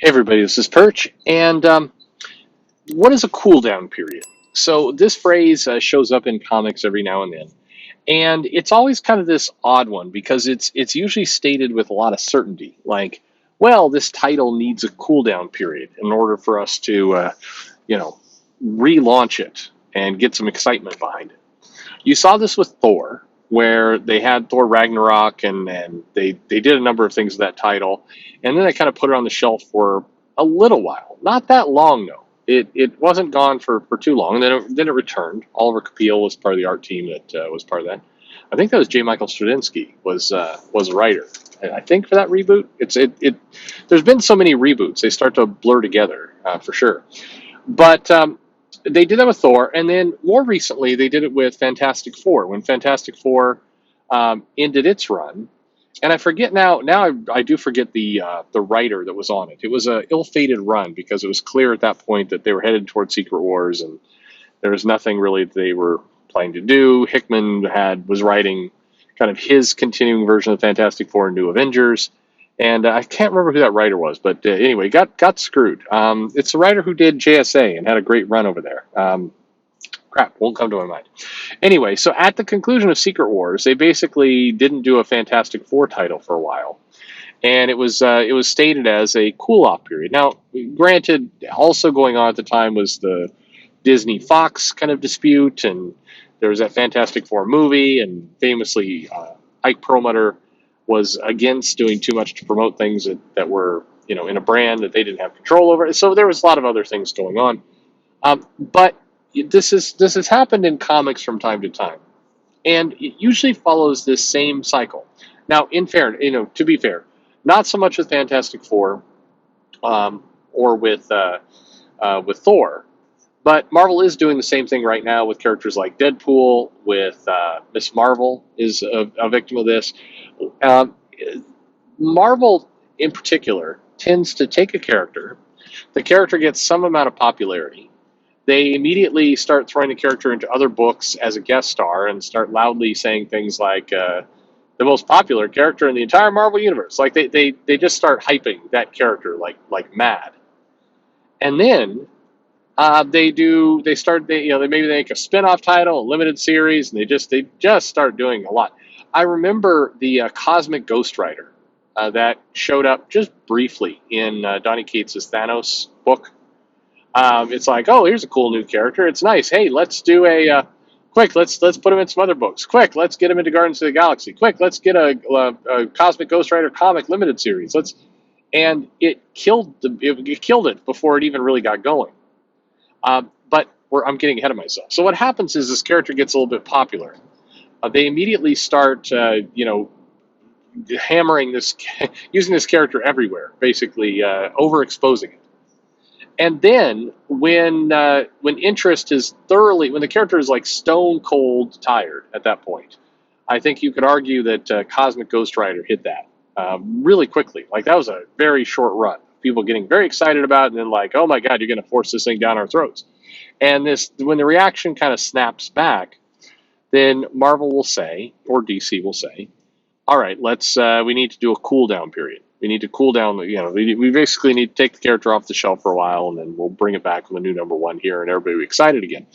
Hey everybody, this is Perch, and what is a cooldown period? So this phrase shows up in comics every now and then, and it's always kind of this odd one because it's usually stated with a lot of certainty, like, well, this title needs a cooldown period in order for us to, you know, relaunch it and get some excitement behind it. You saw this with Thor, where they had Thor Ragnarok, and they did a number of things with that title, and then they kind of put it on the shelf for a little while. Not that long, though. It wasn't gone for too long, and then it returned. Oliver Capil was part of the art team that was part of that. I think that was J. Michael Straczynski was a writer. I think for that reboot. There's been so many reboots, they start to blur together for sure. But they did that with Thor, and then more recently they did it with Fantastic Four when Fantastic Four ended its run. And I forget now. Now I do forget the writer that was on it. It was a ill-fated run because it was clear at that point that they were headed toward Secret Wars, and there was nothing really that they were planning to do. Hickman was writing kind of his continuing version of Fantastic Four and New Avengers, and I can't remember who that writer was, but anyway, got screwed. It's the writer who did JSA and had a great run over there. Crap, won't come to my mind. Anyway, so at the conclusion of Secret Wars, they basically didn't do a Fantastic Four title for a while, and it was stated as a cool off period. Now, granted, also going on at the time was the Disney Fox kind of dispute, and there was that Fantastic Four movie, and famously Ike Perlmutter was against doing too much to promote things that were in a brand that they didn't have control over. So there was a lot of other things going on, but this has happened in comics from time to time, and it usually follows this same cycle. Now, in fair, to be fair, not so much with Fantastic Four or with Thor, but Marvel is doing the same thing right now with characters like Deadpool. With Miss Marvel is a victim of this. Um, Marvel, in particular, tends to take a character. The character gets some amount of popularity. They immediately start throwing the character into other books as a guest star and start loudly saying things like the most popular character in the entire Marvel universe. Like they just start hyping that character like mad. And then they maybe they make a spin-off title, a limited series, and they just start doing a lot. I remember the Cosmic Ghost Rider that showed up just briefly in Donny Cates's Thanos book. It's like, oh, here's a cool new character. It's nice. Hey, let's do quick. Let's put him in some other books. Quick, let's get him into Guardians of the Galaxy. Quick, let's get a Cosmic Ghost Rider comic limited series. And it killed it before it even really got going. But I'm getting ahead of myself. So what happens is this character gets a little bit popular. They immediately start, hammering this, using this character everywhere, basically overexposing it. And then when interest is when the character is like stone cold tired at that point, I think you could argue that Cosmic Ghost Rider hit that really quickly. Like that was a very short run. People getting very excited about it, and then like, oh my God, you're going to force this thing down our throats. And when the reaction kind of snaps back, then Marvel will say, or DC will say, all right, we need to do a cool down period. We need to cool down. We basically need to take the character off the shelf for a while, and then we'll bring it back with a new number one here, and everybody will be excited again.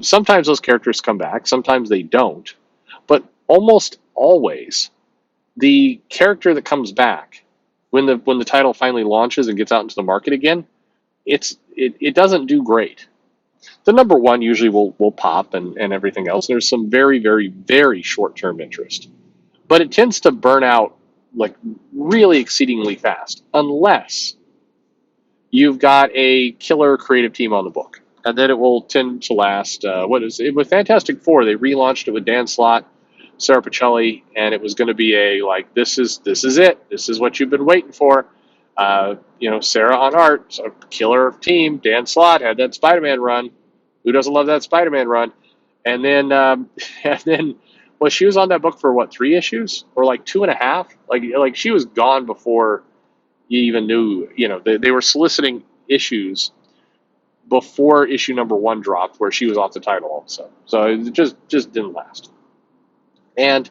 Sometimes those characters come back. Sometimes they don't. But almost always, the character that comes back when the title finally launches and gets out into the market again, it doesn't do great. The number one usually will pop and everything else. There's some very, very, very short-term interest. But it tends to burn out like really exceedingly fast unless you've got a killer creative team on the book. And then it will tend to last. With Fantastic Four, they relaunched it with Dan Slott, Sarah Pichelli, and it was going to be this is it. This is what you've been waiting for. Sarah on art, a killer team. Dan Slott had that Spider-Man run. Who doesn't love that Spider-Man run? And then well, she was on that book for what, 3 issues or like 2.5? Like she was gone before you even knew. They were soliciting issues before issue number 1 dropped, where she was off the title also. So it just didn't last. And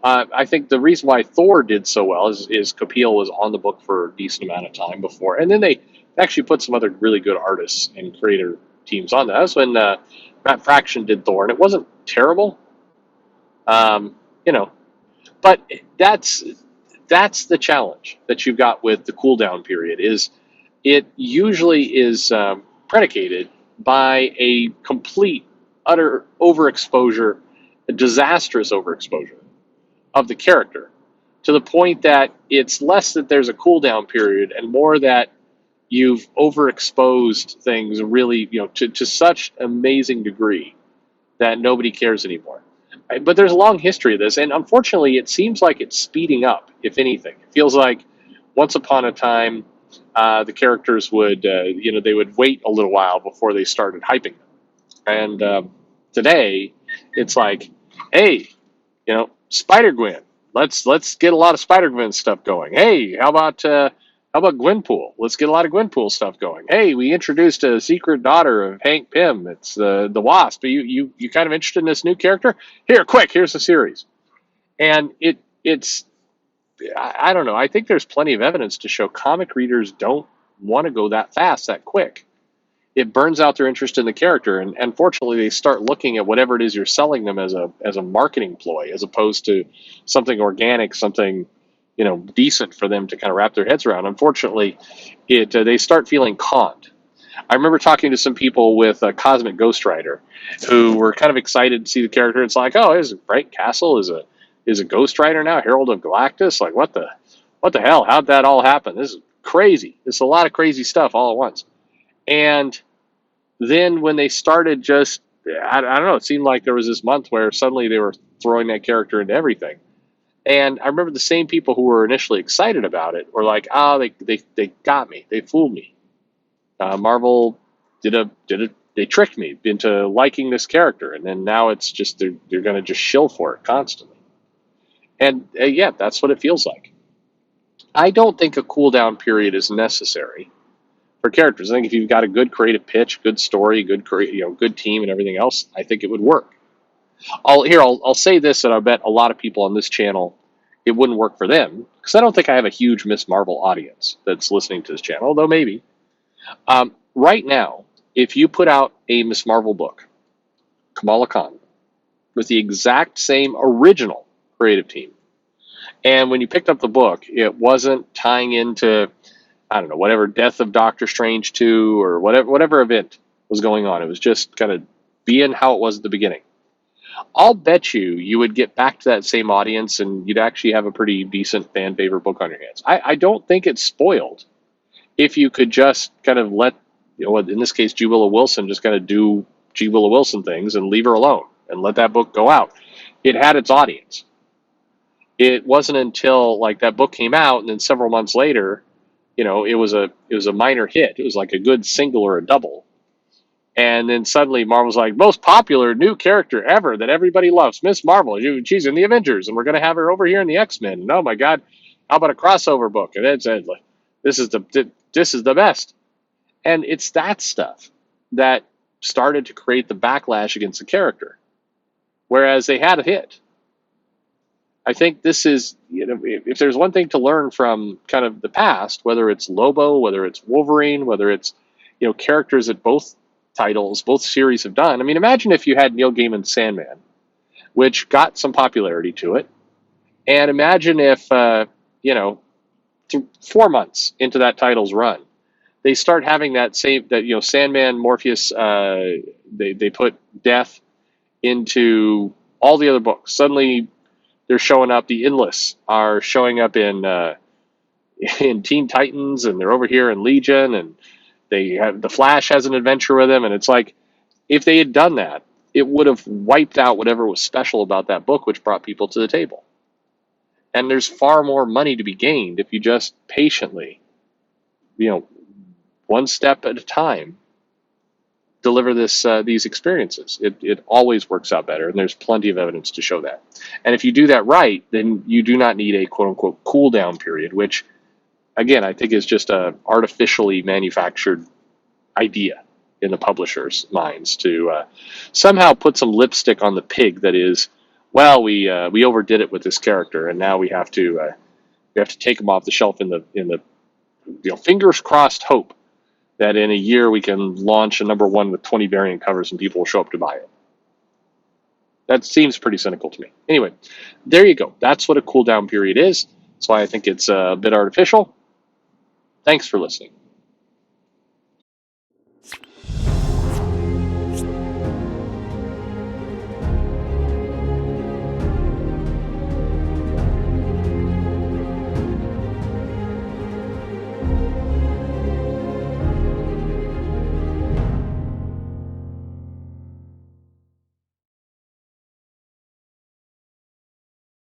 I think the reason why Thor did so well is Capil was on the book for a decent amount of time before, and then they actually put some other really good artists and creator teams on that. That was when Matt Fraction did Thor, and it wasn't terrible, um, you know. But that's the challenge that you've got with the cooldown period. Is it usually is predicated by a complete, utter overexposure, a disastrous overexposure of the character, to the point that it's less that there's a cooldown period and more that you've overexposed things really, to such amazing degree that nobody cares anymore. But there's a long history of this, and unfortunately, it seems like it's speeding up. If anything, it feels like once upon a time, the characters would, they would wait a little while before they started hyping them, and today, it's like, hey, Spider Gwen. Let's get a lot of Spider Gwen stuff going. Hey, how about Gwenpool? Let's get a lot of Gwenpool stuff going. Hey, we introduced a secret daughter of Hank Pym. It's the Wasp. You kind of interested in this new character? Here, quick, here's the series. And it's I don't know. I think there's plenty of evidence to show comic readers don't want to go that fast, that quick. It burns out their interest in the character, and unfortunately, they start looking at whatever it is you're selling them as a marketing ploy, as opposed to something organic, something decent for them to kind of wrap their heads around. Unfortunately, they start feeling conned. I remember talking to some people with Cosmic Ghost Rider, who were kind of excited to see the character. It's like, oh, is Bright Castle is a Ghost Rider now, Herald of Galactus? Like, what the hell? How'd that all happen? This is crazy. It's a lot of crazy stuff all at once. And then when they started I don't know, it seemed like there was this month where suddenly they were throwing that character into everything. And I remember the same people who were initially excited about it were like, they got me. They fooled me. Marvel they tricked me into liking this character. And then now it's just, they're going to just shill for it constantly. And yeah, that's what it feels like. I don't think a cooldown period is necessary for characters. I think if you've got a good creative pitch, good story, good team, and everything else, I think it would work. I'll say this, that I bet a lot of people on this channel, it wouldn't work for them, because I don't think I have a huge Miss Marvel audience that's listening to this channel, although maybe. Right now, if you put out a Miss Marvel book, Kamala Khan, with the exact same original creative team, and when you picked up the book, it wasn't tying into, I don't know, whatever Death of Doctor Strange 2 or whatever event was going on. It was just kind of being how it was at the beginning. I'll bet you would get back to that same audience and you'd actually have a pretty decent fan favorite book on your hands. I don't think it's spoiled if you could just kind of let, in this case, G. Willow Wilson just kind of do G. Willow Wilson things and leave her alone and let that book go out. It had its audience. It wasn't until like that book came out and then several months later, it was a minor hit. It was like a good single or a double. And then suddenly Marvel's like, most popular new character ever that everybody loves, Miss Marvel. She's in the Avengers, and we're going to have her over here in the X-Men. And oh my God, how about a crossover book? And it's this is the best. And it's that stuff that started to create the backlash against the character, whereas they had a hit. I think this is, if there's one thing to learn from kind of the past, whether it's Lobo, whether it's Wolverine, whether it's characters that both series have done. I mean, imagine if you had Neil Gaiman's Sandman, which got some popularity to it, and imagine if 4 months into that title's run, they start having Sandman, Morpheus, they put Death into all the other books. Suddenly, they're showing up. The Endless are showing up in Teen Titans, and they're over here in Legion, and the Flash has an adventure with him, and it's like, if they had done that, it would have wiped out whatever was special about that book, which brought people to the table. And there's far more money to be gained if you just patiently, one step at a time, deliver these experiences. It always works out better, and there's plenty of evidence to show that. And if you do that right, then you do not need a quote-unquote cool-down period, which, again, I think is just a artificially manufactured idea in the publishers' minds to somehow put some lipstick on the pig that is well, we overdid it with this character, and now we have to take them off the shelf in the fingers crossed hope that in a year we can launch a number one with 20 variant covers and people will show up to buy it. That seems pretty cynical to me. Anyway, there you go. That's what a cool down period is. That's why I think it's a bit artificial. Thanks for listening.